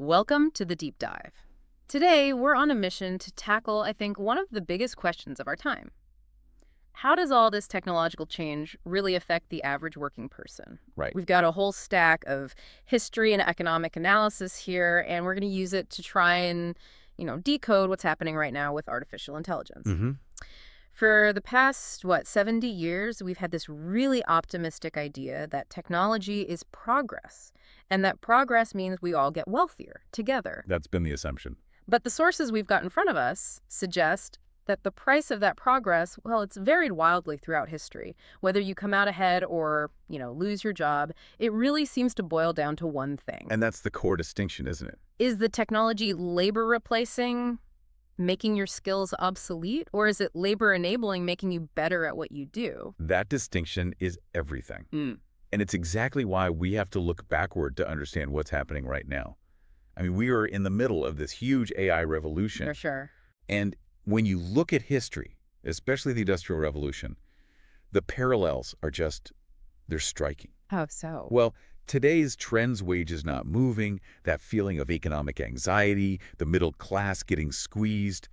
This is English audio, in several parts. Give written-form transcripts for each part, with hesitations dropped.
Welcome to the Deep Dive. Today, we're on a mission to tackle, I think, one of the biggest questions of our time. How does all this technological change really affect the average working person? Right. We've got a whole stack of history and economic analysis here, and we're going to use it to try and, decode what's happening right now with artificial intelligence. hmm For the past, 70 years, we've had this really optimistic idea that technology is progress, and that progress means we all get wealthier together. That's been the assumption. But the sources we've got in front of us suggest that the price of that progress, well, it's varied wildly throughout history. Whether you come out ahead or, lose your job, it really seems to boil down to one thing. And that's the core distinction, isn't it? Is the technology labor replacing, making your skills obsolete, or is it labor enabling, making you better at what you do? That distinction is everything. Mm. And it's exactly why we have to look backward to understand what's happening right now. I mean, we are in the middle of this huge AI revolution. For sure. And when you look at history, especially the Industrial Revolution, the parallels are they're striking. How so? Well, today's trends wages not moving, that feeling of economic anxiety, the middle class getting squeezed,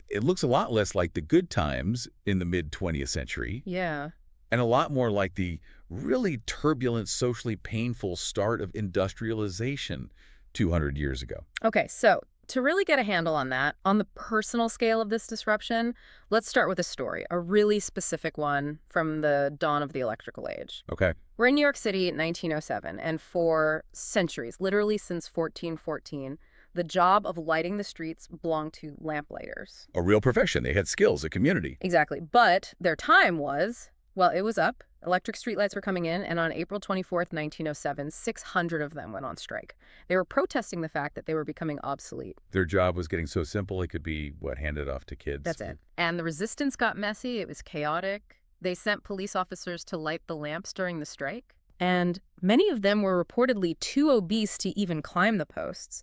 it looks a lot less like the good times in the mid-20th century Yeah. and a lot more like the really turbulent, socially painful start of industrialization 200 years ago. Okay, so to really get a handle on that, on the personal scale of this disruption, let's start with a story, a really specific one from the dawn of the electrical age. Okay. We're in New York City in 1907, and for centuries, literally since 1414, the job of lighting the streets belonged to lamplighters. A real profession. They had skills, a community. Exactly. But their time was, well, it was up. Electric streetlights were coming in, and on April 24th, 1907, 600 of them went on strike. They were protesting the fact that they were becoming obsolete. Their job was getting so simple it could be, handed off to kids. That's it. And the resistance got messy. It was chaotic. They sent police officers to light the lamps during the strike. And many of them were reportedly too obese to even climb the posts.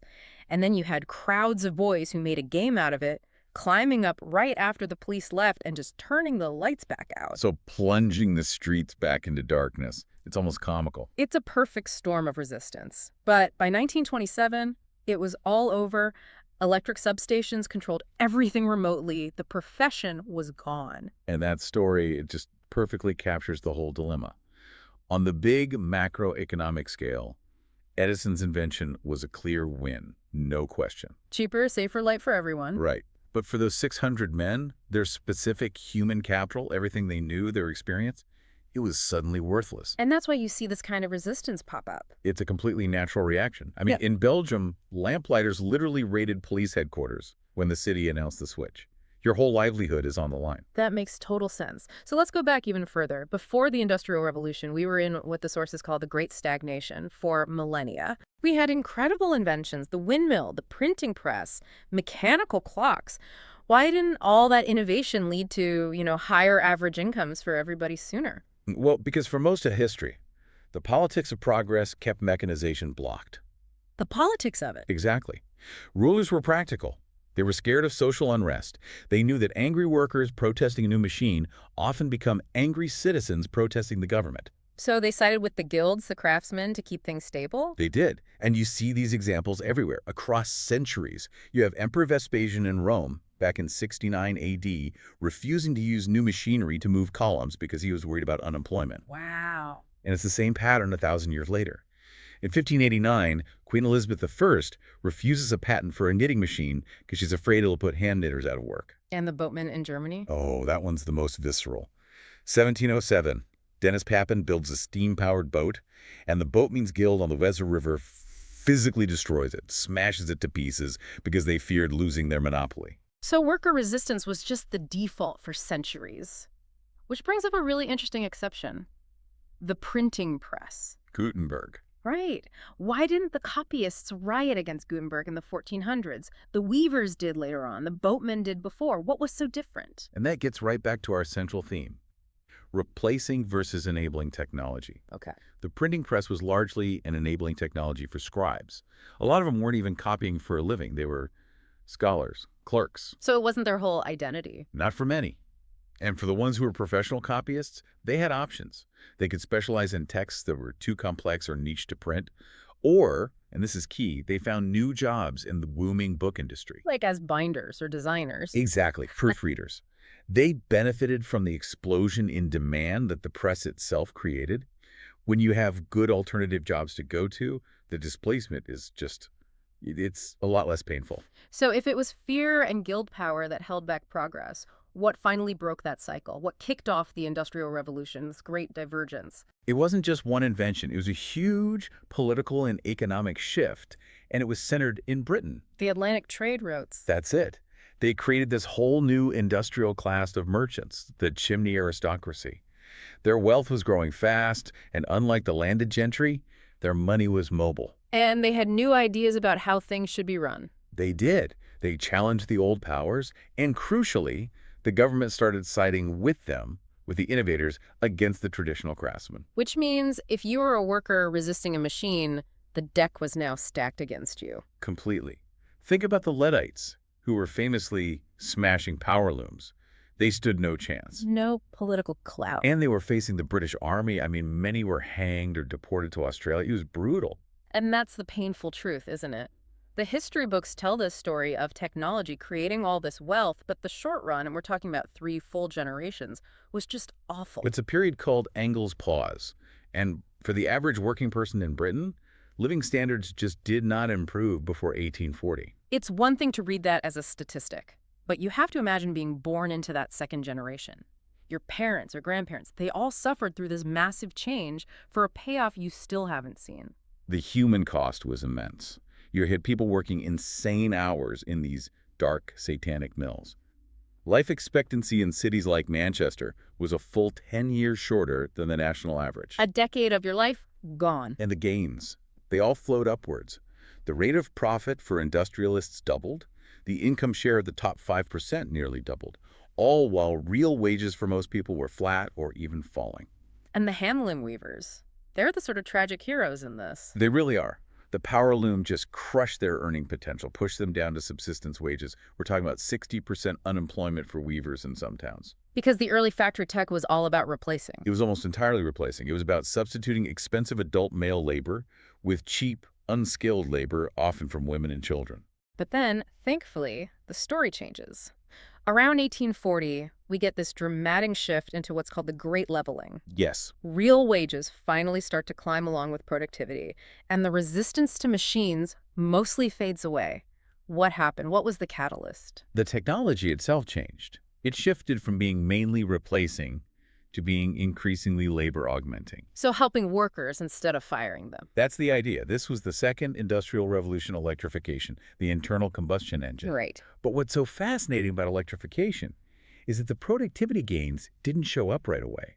And then you had crowds of boys who made a game out of it, climbing up right after the police left and just turning the lights back out. So plunging the streets back into darkness. It's almost comical. It's a perfect storm of resistance. But by 1927, it was all over. Electric substations controlled everything remotely. The profession was gone. And that story, it just perfectly captures the whole dilemma. On the big macroeconomic scale, Edison's invention was a clear win, no question. Cheaper, safer light for everyone. Right. But for those 600 men, their specific human capital, everything they knew, their experience, it was suddenly worthless. And that's why you see this kind of resistance pop up. It's a completely natural reaction. I mean, in Belgium, lamplighters literally raided police headquarters when the city announced the switch. Your whole livelihood is on the line. That makes total sense. So let's go back even further. Before the Industrial Revolution, we were in what the sources call the Great Stagnation for millennia. We had incredible inventions, the windmill, the printing press, mechanical clocks. Why didn't all that innovation lead to, higher average incomes for everybody sooner? Well, because for most of history, the politics of progress kept mechanization blocked. The politics of it. Exactly. Rulers were practical. They were scared of social unrest. They knew that angry workers protesting a new machine often become angry citizens protesting the government. So they sided with the guilds, the craftsmen, to keep things stable? They did. And you see these examples everywhere, across centuries. You have Emperor Vespasian in Rome, back in 69 AD, refusing to use new machinery to move columns because he was worried about unemployment. Wow. And it's the same pattern 1,000 years later. In 1589, Queen Elizabeth I refuses a patent for a knitting machine because she's afraid it'll put hand knitters out of work. And the boatmen in Germany? Oh, that one's the most visceral. 1707, Dennis Papin builds a steam-powered boat, and the Boatmen's Guild on the Weser River physically destroys it, smashes it to pieces because they feared losing their monopoly. So worker resistance was just the default for centuries. Which brings up a really interesting exception. The printing press. Gutenberg. Right. Why didn't the copyists riot against Gutenberg in the 1400s? The weavers did later on. The boatmen did before. What was so different? And that gets right back to our central theme. Replacing versus enabling technology. Okay. The printing press was largely an enabling technology for scribes. A lot of them weren't even copying for a living. They were scholars, clerks. So it wasn't their whole identity. Not for many. And for the ones who were professional copyists, they had options. They could specialize in texts that were too complex or niche to print, or And this is key, they found new jobs in the booming book industry. Like as binders or designers. Exactly, proofreaders. They benefited from the explosion in demand that the press itself created. When you have good alternative jobs to go to, the displacement is just, it's a lot less painful. So if it was fear and guild power that held back progress, what finally broke that cycle? What kicked off the Industrial Revolution, this Great Divergence? It wasn't just one invention. It was a huge political and economic shift, and it was centered in Britain. The Atlantic trade routes. That's it. They created this whole new industrial class of merchants, the chimney aristocracy. Their wealth was growing fast, and unlike the landed gentry, their money was mobile. And they had new ideas about how things should be run. They did. They challenged the old powers, and crucially, the government started siding with them, with the innovators, against the traditional craftsmen. Which means if you were a worker resisting a machine, the deck was now stacked against you. Completely. Think about the Luddites, who were famously smashing power looms. They stood no chance. No political clout. And they were facing the British Army. I mean, many were hanged or deported to Australia. It was brutal. And that's the painful truth, isn't it? The history books tell this story of technology creating all this wealth, but the short run, and we're talking about 3 full generations, was just awful. It's a period called Engels' Pause. And for the average working person in Britain, living standards just did not improve before 1840. It's one thing to read that as a statistic, but you have to imagine being born into that second generation. Your parents or grandparents, they all suffered through this massive change for a payoff you still haven't seen. The human cost was immense. You had people working insane hours in these dark, satanic mills. Life expectancy in cities like Manchester was a full 10 years shorter than the national average. A decade of your life, gone. And the gains, they all flowed upwards. The rate of profit for industrialists doubled. The income share of the top 5% nearly doubled, all while real wages for most people were flat or even falling. And the handloom weavers, they're the sort of tragic heroes in this. They really are. The power loom just crushed their earning potential, pushed them down to subsistence wages. We're talking about 60% unemployment for weavers in some towns. Because the early factory tech was all about replacing. It was almost entirely replacing. It was about substituting expensive adult male labor with cheap, unskilled labor, often from women and children. But then, thankfully, the story changes. Around 1840, we get this dramatic shift into what's called the Great Leveling. Yes. Real wages finally start to climb along with productivity, and the resistance to machines mostly fades away. What happened? What was the catalyst? The technology itself changed. It shifted from being mainly replacing to being increasingly labor augmenting. So helping workers instead of firing them. That's the idea. This was the second industrial revolution, electrification, the internal combustion engine. Right. But what's so fascinating about electrification is that the productivity gains didn't show up right away.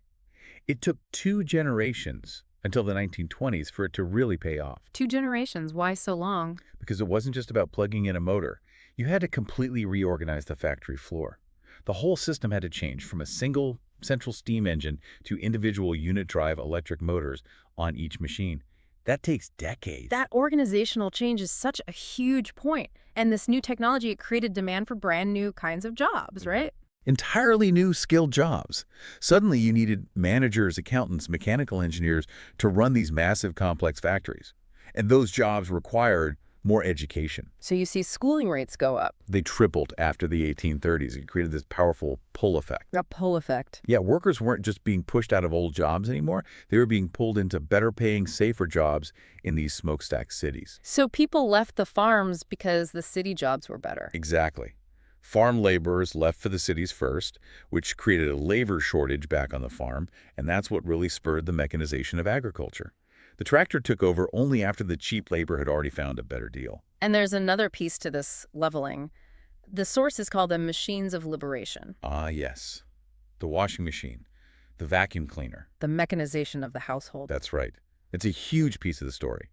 It took 2 generations until the 1920s for it to really pay off. 2 generations. Why so long? Because it wasn't just about plugging in a motor. You had to completely reorganize the factory floor. The whole system had to change from a single central steam engine to individual unit drive electric motors on each machine. That takes decades. That organizational change is such a huge point. And this new technology, it created demand for brand new kinds of jobs, right? Entirely new skilled jobs. Suddenly you needed managers, accountants, mechanical engineers to run these massive complex factories. And those jobs required more education. So you see schooling rates go up. They tripled after the 1830s. It created this powerful pull effect. A pull effect. Yeah, workers weren't just being pushed out of old jobs anymore. They were being pulled into better paying, safer jobs in these smokestack cities. So people left the farms because the city jobs were better. Exactly. Farm laborers left for the cities first, which created a labor shortage back on the farm, and that's what really spurred the mechanization of agriculture. The tractor took over only after the cheap labor had already found a better deal. And there's another piece to this leveling. The source is called the machines of liberation. Ah, yes. The washing machine, the vacuum cleaner. The mechanization of the household. That's right. It's a huge piece of the story.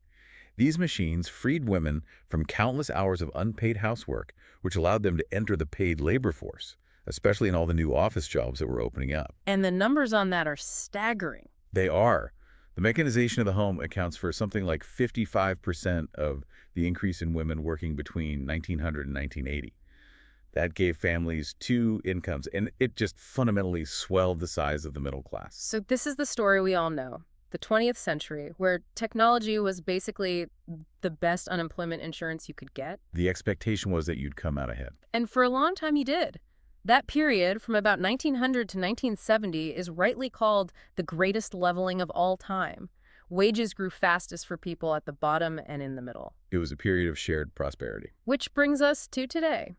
These machines freed women from countless hours of unpaid housework, which allowed them to enter the paid labor force, especially in all the new office jobs that were opening up. And the numbers on that are staggering. They are. The mechanization of the home accounts for something like 55% of the increase in women working between 1900 and 1980. That gave families 2 incomes, and it just fundamentally swelled the size of the middle class. So this is the story we all know. the 20th century, where technology was basically the best unemployment insurance you could get. The expectation was that you'd come out ahead. And for a long time, you did. That period, from about 1900 to 1970, is rightly called the greatest leveling of all time. Wages grew fastest for people at the bottom and in the middle. It was a period of shared prosperity. Which brings us to today,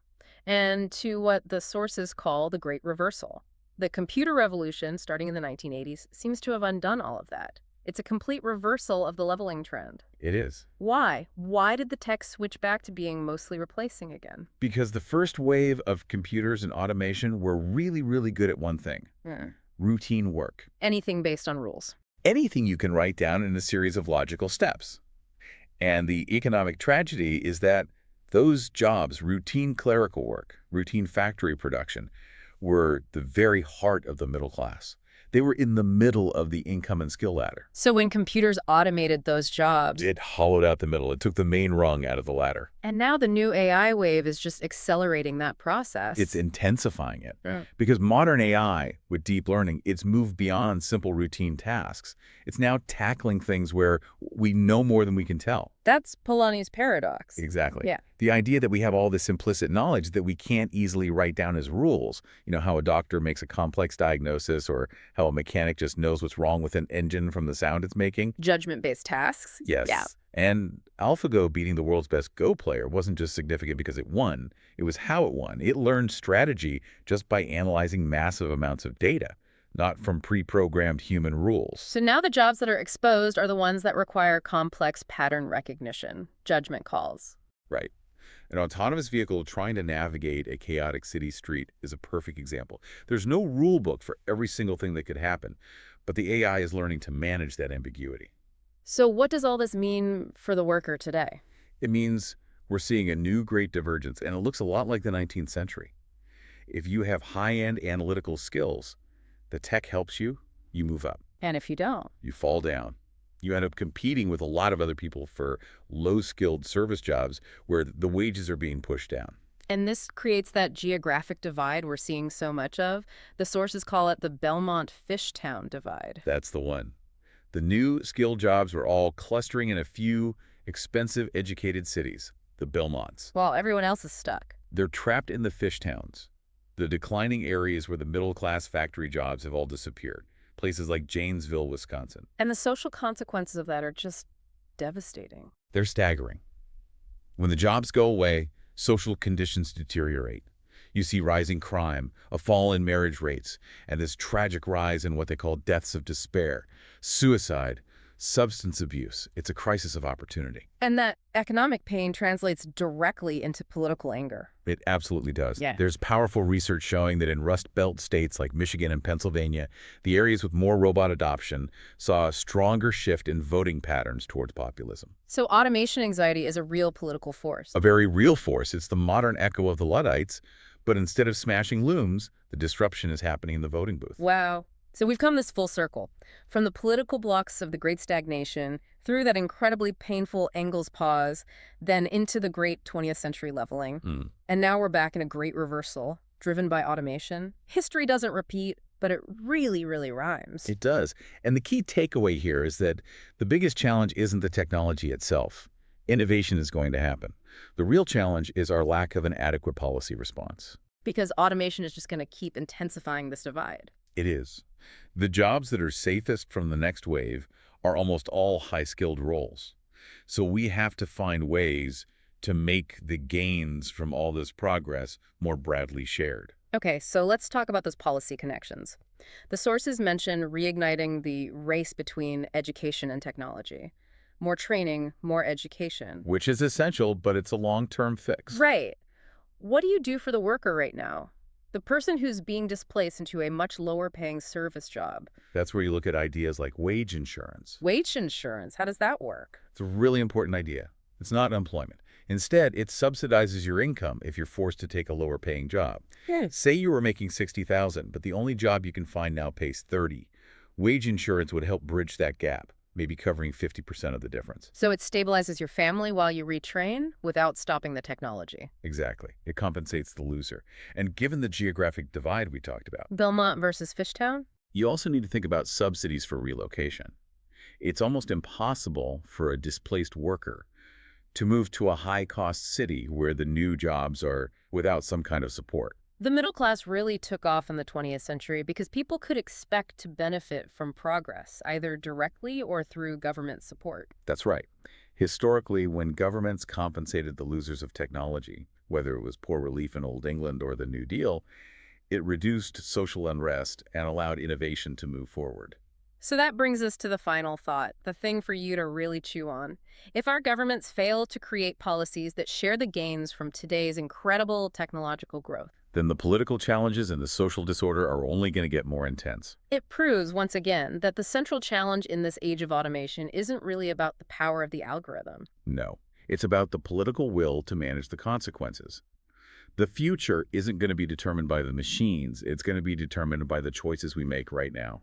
and to what the sources call the Great Reversal. The computer revolution, starting in the 1980s, seems to have undone all of that. It's a complete reversal of the leveling trend. It is. Why? Why did the tech switch back to being mostly replacing again? Because the first wave of computers and automation were really, really good at one thing. Routine work. Anything based on rules. Anything you can write down in a series of logical steps. And the economic tragedy is that those jobs, routine clerical work, routine factory production, were the very heart of the middle class. They were in the middle of the income and skill ladder. So when computers automated those jobs, It hollowed out the middle. It took the main rung out of the ladder. and now the new AI wave is just accelerating that process. It's intensifying it. Yeah. Because modern AI, with deep learning, it's moved beyond simple routine tasks. It's now tackling things where we know more than we can tell. That's Polanyi's paradox. Exactly. Yeah. The idea that we have all this implicit knowledge that we can't easily write down as rules. You know, how a doctor makes a complex diagnosis, or how a mechanic just knows what's wrong with an engine from the sound it's making. Judgment-based tasks? Yes. Yeah. And AlphaGo beating the world's best Go player wasn't just significant because it won. It was how it won. It learned strategy just by analyzing massive amounts of data, not from pre-programmed human rules. So now the jobs that are exposed are the ones that require complex pattern recognition, judgment calls. Right. An autonomous vehicle trying to navigate a chaotic city street is a perfect example. There's no rule book for every single thing that could happen, but the AI is learning to manage that ambiguity. So what does all this mean for the worker today? It means we're seeing a new Great Divergence, and it looks a lot like the 19th century. If you have high-end analytical skills, the tech helps you, you move up. And if you don't? You fall down. You end up competing with a lot of other people for low-skilled service jobs where the wages are being pushed down. And this creates that geographic divide we're seeing so much of. The sources call it the Belmont-Fishtown divide. That's the one. The new skilled jobs were all clustering in a few expensive, educated cities, the Belmonts. While everyone else is stuck. They're trapped in the fish towns, the declining areas where the middle-class factory jobs have all disappeared, places like Janesville, Wisconsin. And the social consequences of that are just devastating. They're staggering. When the jobs go away, social conditions deteriorate. You see rising crime, a fall in marriage rates, and this tragic rise in what they call deaths of despair, suicide, substance abuse. It's a crisis of opportunity. And that economic pain translates directly into political anger. It absolutely does. Yeah. There's powerful research showing that in Rust Belt states like Michigan and Pennsylvania, the areas with more robot adoption saw a stronger shift in voting patterns towards populism. So automation anxiety is a real political force. A very real force. It's the modern echo of the Luddites, but instead of smashing looms, the disruption is happening in the voting booth. Wow. So we've come this full circle, from the political blocks of the Great Stagnation, through that incredibly painful Engels pause, then into the great 20th century leveling. And now we're back in a great reversal, driven by automation. History doesn't repeat, but it really, really rhymes. It does. And the key takeaway here is that the biggest challenge isn't the technology itself. Innovation is going to happen. The real challenge is our lack of an adequate policy response. Because automation is just going to keep intensifying this divide. It is. The jobs that are safest from the next wave are almost all high-skilled roles. So we have to find ways to make the gains from all this progress more broadly shared. Okay, so let's talk about those policy connections. The sources mention reigniting the race between education and technology. More training, more education. Which is essential, but it's a long-term fix. Right. What do you do for the worker right now? The person who's being displaced into a much lower-paying service job. That's where you look at ideas like wage insurance. Wage insurance, how does that work? It's a really important idea. It's not unemployment. Instead, it subsidizes your income if you're forced to take a lower-paying job. Yes. Say you were making $60,000, but the only job you can find now pays $30,000. Wage insurance would help bridge that gap, maybe covering 50% of the difference. So it stabilizes your family while you retrain without stopping the technology. Exactly. It compensates the loser. And given the geographic divide we talked about, Belmont versus Fishtown? you also need to think about subsidies for relocation. It's almost impossible for a displaced worker to move to a high-cost city where the new jobs are without some kind of support. The middle class really took off in the 20th century because people could expect to benefit from progress, either directly or through government support. That's right. Historically, when governments compensated the losers of technology, whether it was poor relief in Old England or the New Deal, it reduced social unrest and allowed innovation to move forward. So that brings us to the final thought, the thing for you to really chew on. If our governments fail to create policies that share the gains from today's incredible technological growth, Then the political challenges and the social disorder are only going to get more intense. it proves once again that the central challenge in this age of automation isn't really about the power of the algorithm. No, it's about the political will to manage the consequences. The future isn't going to be determined by the machines. It's going to be determined by the choices we make right now.